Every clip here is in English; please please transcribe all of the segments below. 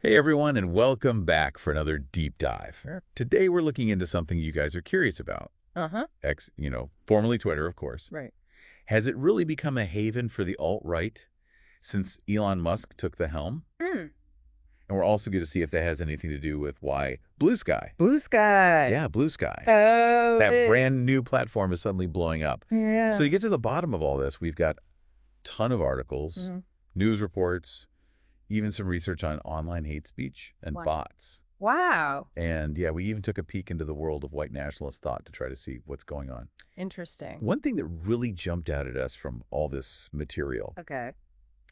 Hey everyone, and welcome back for another deep dive. Today we're looking into something you guys are curious about. Uh-huh. X, formerly Twitter, of course. Right. Has it really become a haven for the alt-right since Elon Musk took the helm? Mm. And we're also going to see if that has anything to do with why Bluesky. Bluesky. Yeah, Bluesky. Oh, That brand new platform is suddenly blowing up. So yeah. to get to the bottom of all this, we've got a ton of articles, Mhm. news reports, even some research on online hate speech and Wow. bots. Wow. And yeah, we even took a peek into the world of white nationalist thought to try to see what's going on. Interesting. One thing that really jumped out at us from all this material Okay.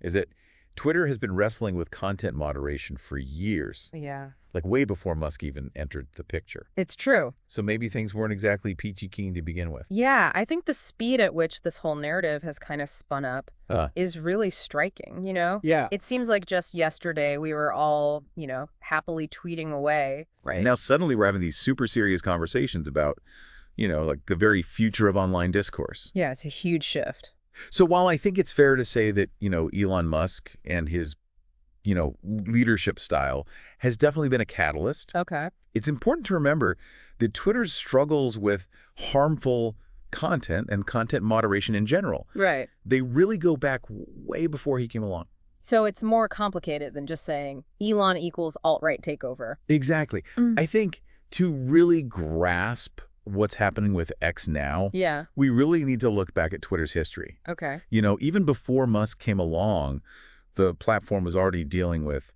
is that Twitter has been wrestling with content moderation for years, Yeah. like way before Musk even entered the picture. It's true. So maybe things weren't exactly peachy keen to begin with. Yeah, I think the speed at which this whole narrative has kind of spun up Huh. is really striking, Yeah. It seems like just yesterday we were all, happily tweeting away. And now suddenly we're having these super serious conversations about, like the very future of online discourse. Yeah, it's a huge shift. So while I think it's fair to say that, Elon Musk and his, leadership style has definitely been a catalyst, Okay. it's important to remember that Twitter's struggles with harmful content and content moderation in general, Right. they really go back way before he came along. So it's more complicated than just saying Elon equals alt-right takeover. Exactly. Mm. I think to really grasp what's happening with X now, Yeah. we really need to look back at Twitter's history. Okay. Even before Musk came along, the platform was already dealing with,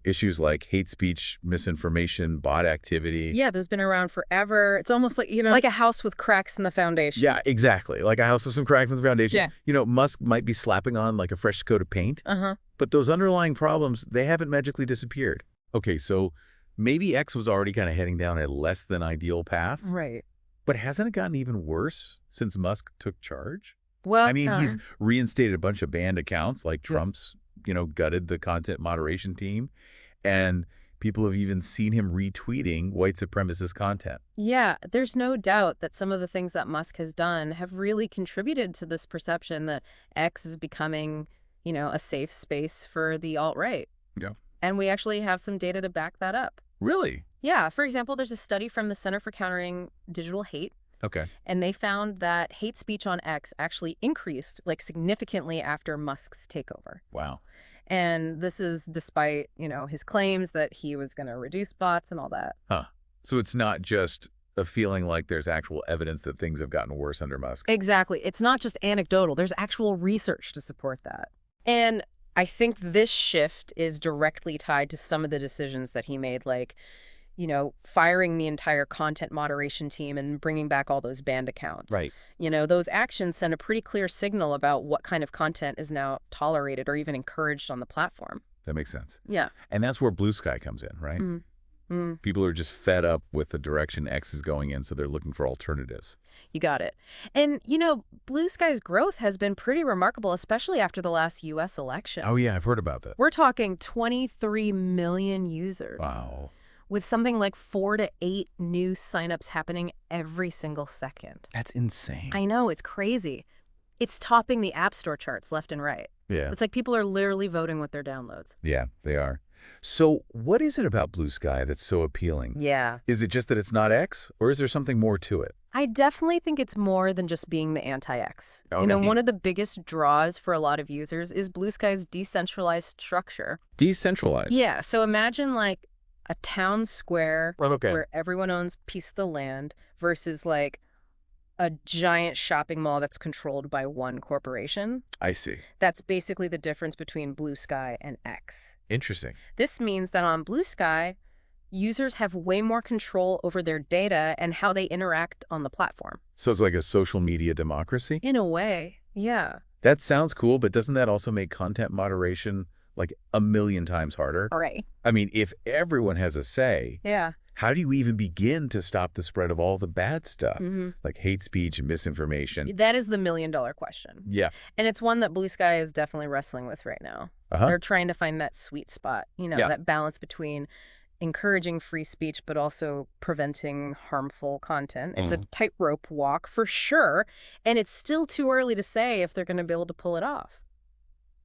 issues like hate speech, misinformation, bot activity. Yeah, those been around forever. It's almost like, like a house with cracks in the foundation. Yeah, exactly. Like a house with some cracks in the foundation. Yeah. Musk might be slapping on like a fresh coat of paint, Uh-huh. but those underlying problems, they haven't magically disappeared. Okay, so maybe X was already kind of heading down a less than ideal path, Right. but hasn't it gotten even worse since Musk took charge? Well, I mean, he's reinstated a bunch of banned accounts, like Yeah. Trump's, gutted the content moderation team. And people have even seen him retweeting white supremacist content. yeah, there's no doubt that some of the things that Musk has done have really contributed to this perception that X is becoming, a safe space for the alt-right. Yeah. And we actually have some data to back that up. Really? Yeah, for example, there's a study from the Center for Countering Digital Hate, Okay. and they found that hate speech on X actually increased significantly after Musk's takeover. Wow. And this is despite, his claims that he was going to reduce bots and all that. Huh. So it's not just a feeling like there's actual evidence that things have gotten worse under Musk. Exactly. It's not just anecdotal. There's actual research to support that. And I think this shift is directly tied to some of the decisions that he made, like, firing the entire content moderation team and bringing back all those banned accounts. Right. Those actions send a pretty clear signal about what kind of content is now tolerated or even encouraged on the platform. That makes sense. Yeah. And that's where Bluesky comes in, right? Mm. People are just fed up with the direction X is going in, so they're looking for alternatives. You got it. And, Bluesky's growth has been pretty remarkable, especially after the last U.S. election. Oh, yeah, I've heard about that. We're talking 23 million users. Wow. With something like 4 to 8 new signups happening every single second. That's insane. I know, it's crazy. It's topping the App Store charts left and right. Yeah. It's like people are literally voting with their downloads. Yeah, they are. So what is it about Bluesky that's so appealing? Yeah. Is it just that it's not X, or is there something more to it? I definitely think it's more than just being the anti-X. Okay. One of the biggest draws for a lot of users is Bluesky's decentralized structure. Decentralized? Yeah, so imagine like a town square Okay. where everyone owns a piece of the land versus like a giant shopping mall that's controlled by one corporation. I see. That's basically the difference between Bluesky and X. Interesting. This means that on Bluesky, users have way more control over their data and how they interact on the platform. So it's like a social media democracy? In a way, yeah. That sounds cool, but doesn't that also make content moderation like a million times harder? Right. I mean, if everyone has a say, Yeah. how do you even begin to stop the spread of all the bad stuff, Mm-hmm. like hate speech and misinformation? That is the million-dollar question. Yeah. And it's one that Bluesky is definitely wrestling with right now. Uh-huh. They're trying to find that sweet spot, Yeah. that balance between encouraging free speech but also preventing harmful content. It's a tightrope walk for sure, and it's still too early to say if they're going to be able to pull it off.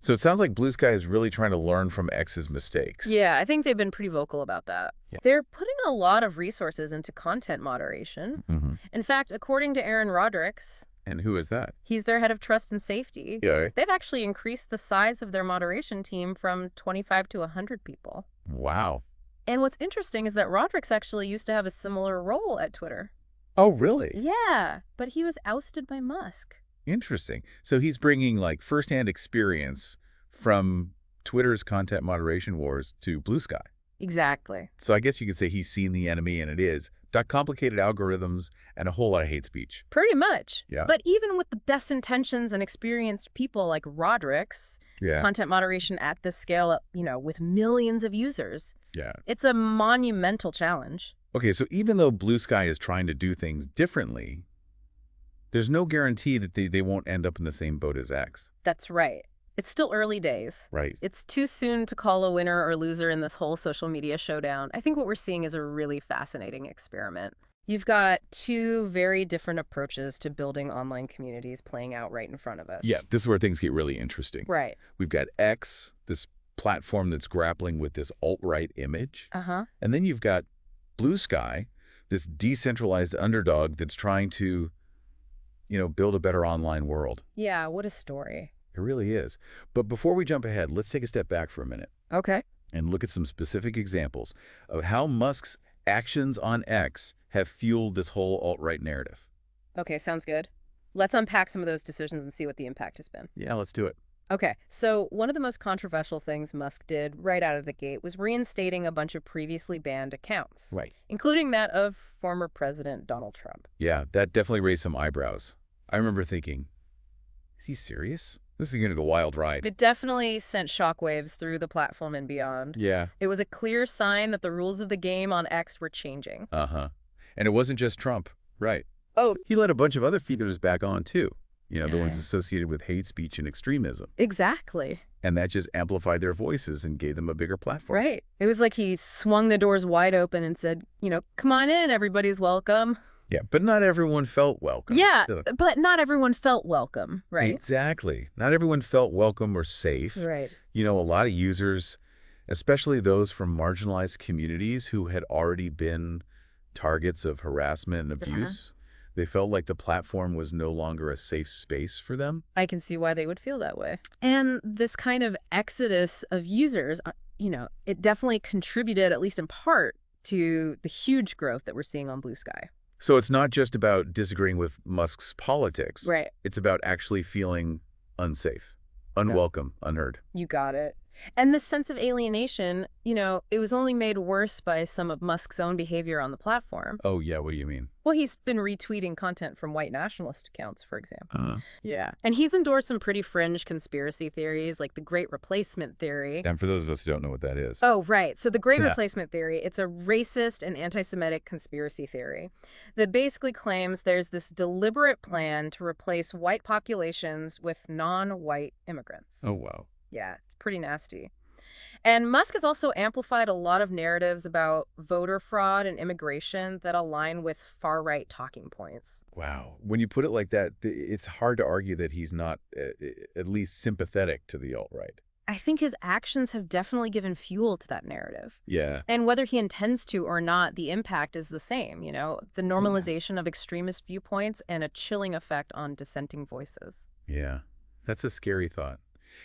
So it sounds like Bluesky is really trying to learn from X's mistakes. Yeah, I think they've been pretty vocal about that. Yeah. They're putting a lot of resources into content moderation. Mm-hmm. In fact, according to Aaron Rodricks, And who is that? he's their head of trust and safety, Yeah. they've actually increased the size of their moderation team from 25 to 100 people. Wow. And what's interesting is that Rodricks actually used to have a similar role at Twitter. Oh, really? Yeah, but he was ousted by Musk. Interesting. So he's bringing like firsthand experience from Twitter's content moderation wars to Bluesky. Exactly. So I guess you could say he's seen the enemy, and it is complicated algorithms and a whole lot of hate speech. Pretty much. Yeah. But even with the best intentions and experienced people like Rodricks, Yeah. content moderation at this scale, with millions of users, Yeah. it's a monumental challenge. Okay, so even though Bluesky is trying to do things differently, there's no guarantee that they won't end up in the same boat as X. That's right. It's still early days. Right. It's too soon to call a winner or loser in this whole social media showdown. I think what we're seeing is a really fascinating experiment. You've got two very different approaches to building online communities playing out right in front of us. Yeah, this is where things get really interesting. Right. We've got X, this platform that's grappling with this alt-right image. Uh-huh. And then you've got Bluesky, this decentralized underdog that's trying to, build a better online world. Yeah, what a story. It really is. But before we jump ahead, let's take a step back for a minute Okay. and look at some specific examples of how Musk's actions on X have fueled this whole alt-right narrative. Okay, sounds good. Let's unpack some of those decisions and see what the impact has been. Yeah, let's do it. Okay, so one of the most controversial things Musk did right out of the gate was reinstating a bunch of previously banned accounts. Right. Including that of former President Donald Trump. Yeah, that definitely raised some eyebrows. I remember thinking, is he serious? This is going to go wild ride. It definitely sent shockwaves through the platform and beyond. Yeah. It was a clear sign that the rules of the game on X were changing. Uh-huh. And it wasn't just Trump. Right. Oh, He let a bunch of other figures back on, too. The ones associated with hate speech and extremism. exactly. And that just amplified their voices and gave them a bigger platform. Right. It was like he swung the doors wide open and said, come on in, everybody's welcome. Yeah, but not everyone felt welcome. Yeah, but not everyone felt welcome, right? Exactly. Not everyone felt welcome or safe. Right. A lot of users, especially those from marginalized communities who had already been targets of harassment and abuse, they felt like the platform was no longer a safe space for them. I can see why they would feel that way. And this kind of exodus of users, it definitely contributed, at least in part, to the huge growth that we're seeing on Bluesky. So it's not just about disagreeing with Musk's politics. Right. It's about actually feeling unsafe, unwelcome, unheard. You got it. And this sense of alienation, it was only made worse by some of Musk's own behavior on the platform. Oh, yeah, what do you mean? Well, he's been retweeting content from white nationalist accounts, for example. Yeah. And he's endorsed some pretty fringe conspiracy theories, like the Great Replacement Theory. And for those of us who don't know what that is. Oh, right. So the Great Yeah. Replacement Theory, it's a racist and anti-Semitic conspiracy theory that basically claims there's this deliberate plan to replace white populations with non-white immigrants. Oh, wow. Yeah, it's pretty nasty. And Musk has also amplified a lot of narratives about voter fraud and immigration that align with far-right talking points. Wow. When you put it like that, it's hard to argue that he's not at least sympathetic to the alt-right. I think his actions have definitely given fuel to that narrative. Yeah. And whether he intends to or not, the impact is the same, the normalization of extremist viewpoints and a chilling effect on dissenting voices. Yeah. That's a scary thought.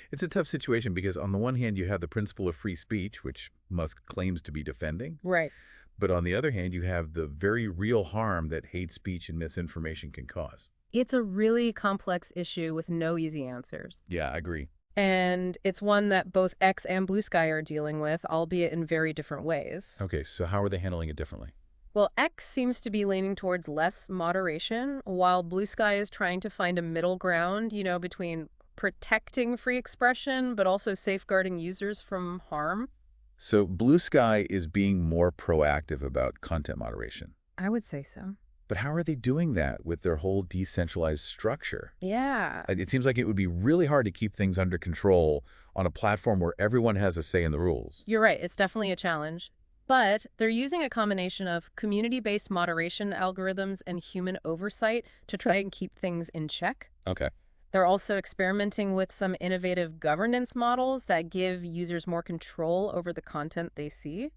It's a tough situation because on the one hand, you have the principle of free speech, which Musk claims to be defending. Right. But on the other hand, you have the very real harm that hate speech and misinformation can cause. It's a really complex issue with no easy answers. Yeah, I agree. And it's one that both X and Bluesky are dealing with, albeit in very different ways. Okay, so how are they handling it differently? Well, X seems to be leaning towards less moderation, while Bluesky is trying to find a middle ground, between protecting free expression, but also safeguarding users from harm. So Bluesky is being more proactive about content moderation. I would say so. But how are they doing that with their whole decentralized structure? Yeah. It seems like it would be really hard to keep things under control on a platform where everyone has a say in the rules. You're right. It's definitely a challenge. But they're using a combination of community-based moderation algorithms and human oversight to try and keep things in check. Okay. They're also experimenting with some innovative governance models that give users more control over the content they see.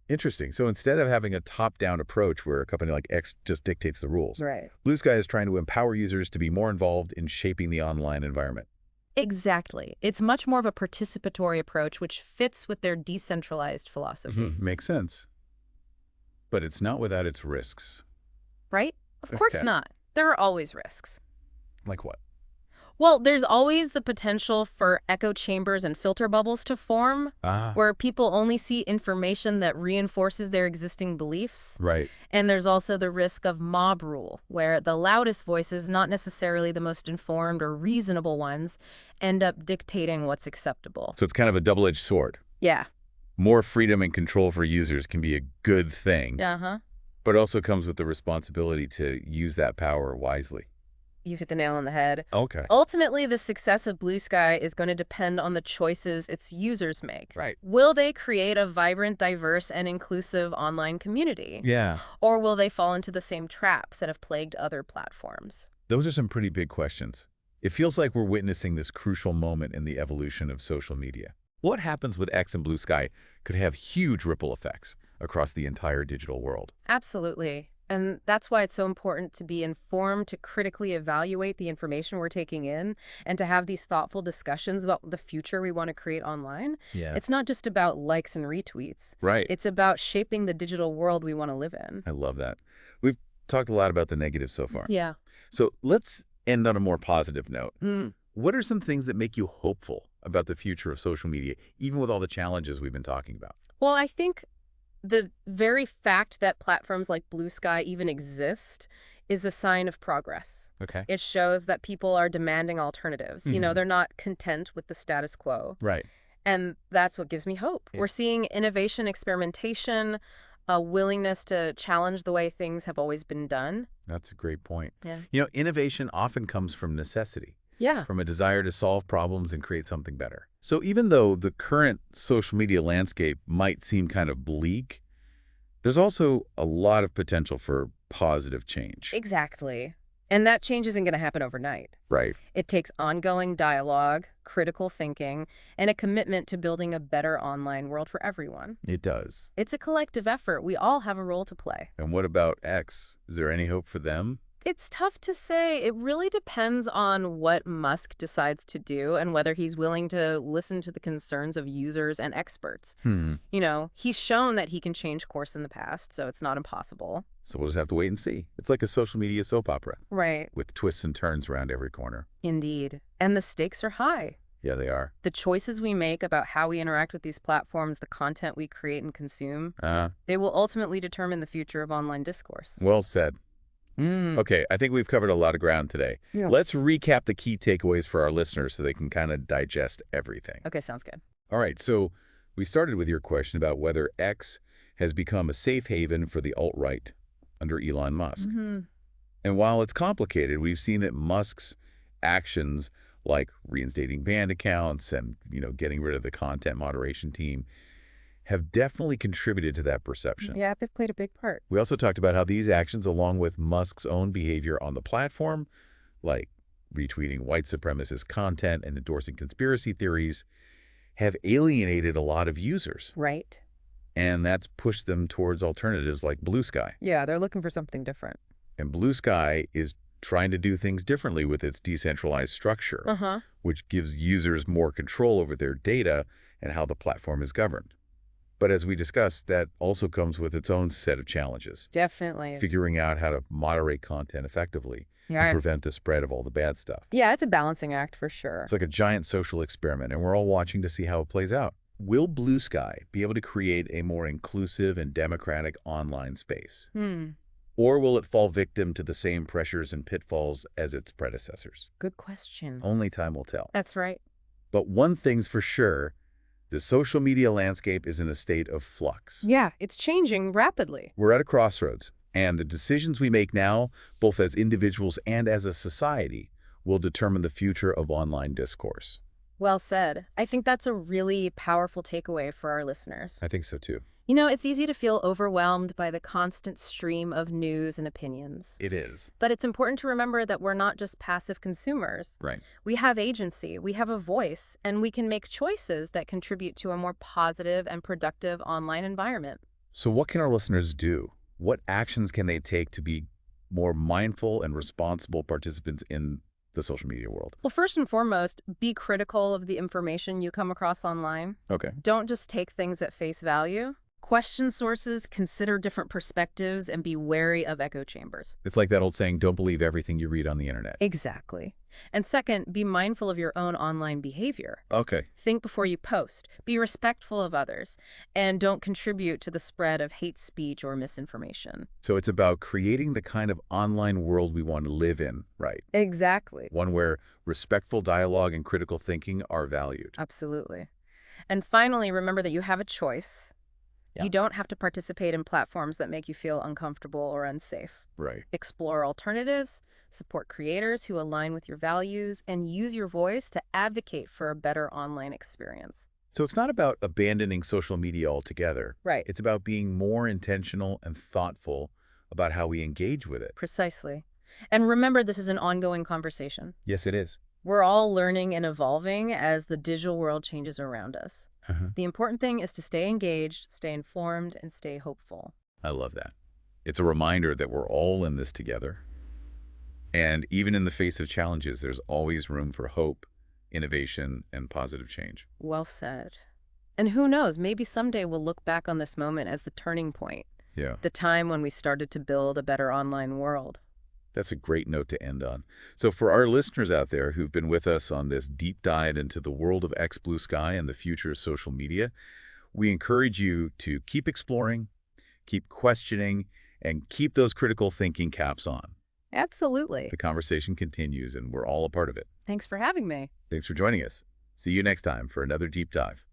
Interesting. So instead of having a top-down approach where a company like X just dictates the rules, Right. Bluesky is trying to empower users to be more involved in shaping the online environment. Exactly. It's much more of a participatory approach, which fits with their decentralized philosophy. Makes sense. But it's not without its risks. Right? Of course Okay. not. There are always risks. Like what? Well, there's always the potential for echo chambers and filter bubbles to form, Ah, where people only see information that reinforces their existing beliefs. right. And there's also the risk of mob rule, where the loudest voices, not necessarily the most informed or reasonable ones, end up dictating what's acceptable. So it's kind of a double-edged sword. Yeah. More freedom and control for users can be a good thing, Uh-huh. but also comes with the responsibility to use that power wisely. You hit the nail on the head. Okay. Ultimately, the success of Bluesky is going to depend on the choices its users make. Right. Will they create a vibrant, diverse, and inclusive online community? Yeah. Or will they fall into the same traps that have plagued other platforms? Those are some pretty big questions. It feels like we're witnessing this crucial moment in the evolution of social media. What happens with X and Bluesky could have huge ripple effects across the entire digital world. Absolutely. And that's why it's so important to be informed, to critically evaluate the information we're taking in, and to have these thoughtful discussions about the future we want to create online. Yeah. It's not just about likes and retweets. Right. It's about shaping the digital world we want to live in. I love that. We've talked a lot about the negative so far. Yeah. So let's end on a more positive note. Mm. What are some things that make you hopeful about the future of social media, even with all the challenges we've been talking about? Well, I think the very fact that platforms like Bluesky even exist is a sign of progress. Okay. It shows that people are demanding alternatives. They're not content with the status quo. Right. And that's what gives me hope. Yeah. We're seeing innovation, experimentation, a willingness to challenge the way things have always been done. That's a great point. Yeah. Innovation often comes from necessity, Yeah. from a desire to solve problems and create something better. So even though the current social media landscape might seem kind of bleak, there's also a lot of potential for positive change. Exactly. And that change isn't going to happen overnight. Right. It takes ongoing dialogue, critical thinking, and a commitment to building a better online world for everyone. It does. It's a collective effort. We all have a role to play. And what about X? Is there any hope for them? It's tough to say. It really depends on what Musk decides to do and whether he's willing to listen to the concerns of users and experts. He's shown that he can change course in the past, so it's not impossible. So we'll just have to wait and see. It's like a social media soap opera Right. with twists and turns around every corner. Indeed. And the stakes are high. Yeah, they are. The choices we make about how we interact with these platforms, the content we create and consume, they will ultimately determine the future of online discourse. Well said. Okay, I think we've covered a lot of ground today. Yeah. Let's recap the key takeaways for our listeners so they can kind of digest everything. Okay, sounds good. All right, so we started with your question about whether X has become a safe haven for the alt-right under Elon Musk. And while it's complicated, we've seen that Musk's actions like reinstating banned accounts and, getting rid of the content moderation team have definitely contributed to that perception. Yeah, they've played a big part. We also talked about how these actions, along with Musk's own behavior on the platform, like retweeting white supremacist content and endorsing conspiracy theories, have alienated a lot of users. Right. And that's pushed them towards alternatives like Bluesky. Yeah, they're looking for something different. And Bluesky is trying to do things differently with its decentralized structure, which gives users more control over their data and how the platform is governed. But as we discussed, that also comes with its own set of challenges. Definitely. Figuring out how to moderate content effectively and prevent the spread of all the bad stuff. Yeah, it's a balancing act for sure. It's like a giant social experiment, and we're all watching to see how it plays out. Will Bluesky be able to create a more inclusive and democratic online space? Or will it fall victim to the same pressures and pitfalls as its predecessors? Good question. Only time will tell. That's right. But one thing's for sure, the social media landscape is in a state of flux. Yeah, it's changing rapidly. We're at a crossroads, and the decisions we make now, both as individuals and as a society, will determine the future of online discourse. Well said. I think that's a really powerful takeaway for our listeners. I think so too. It's easy to feel overwhelmed by the constant stream of news and opinions. It is. But it's important to remember that we're not just passive consumers. Right. We have agency, we have a voice, and we can make choices that contribute to a more positive and productive online environment. So what can our listeners do? What actions can they take to be more mindful and responsible participants in the social media world? Well, first and foremost, be critical of the information you come across online. Okay. Don't just take things at face value. Question sources, consider different perspectives, and be wary of echo chambers. It's like that old saying, don't believe everything you read on the internet. Exactly. And second, be mindful of your own online behavior. Okay. Think before you post, be respectful of others, and don't contribute to the spread of hate speech or misinformation. So it's about creating the kind of online world we want to live in, right? Exactly. One where respectful dialogue and critical thinking are valued. Absolutely. And finally, remember that you have a choice. Yeah. You don't have to participate in platforms that make you feel uncomfortable or unsafe. Right. Explore alternatives, support creators who align with your values, and use your voice to advocate for a better online experience. So it's not about abandoning social media altogether. Right. It's about being more intentional and thoughtful about how we engage with it. Precisely. And remember, this is an ongoing conversation. Yes, it is. We're all learning and evolving as the digital world changes around us. The important thing is to stay engaged, stay informed, and stay hopeful. I love that. It's a reminder that we're all in this together. And even in the face of challenges, there's always room for hope, innovation, and positive change. Well said. And who knows, maybe someday we'll look back on this moment as the turning point, Yeah. the time when we started to build a better online world. That's a great note to end on. So for our listeners out there who've been with us on this deep dive into the world of Bluesky and the future of social media, we encourage you to keep exploring, keep questioning, and keep those critical thinking caps on. Absolutely. The conversation continues, and we're all a part of it. Thanks for having me. Thanks for joining us. See you next time for another deep dive.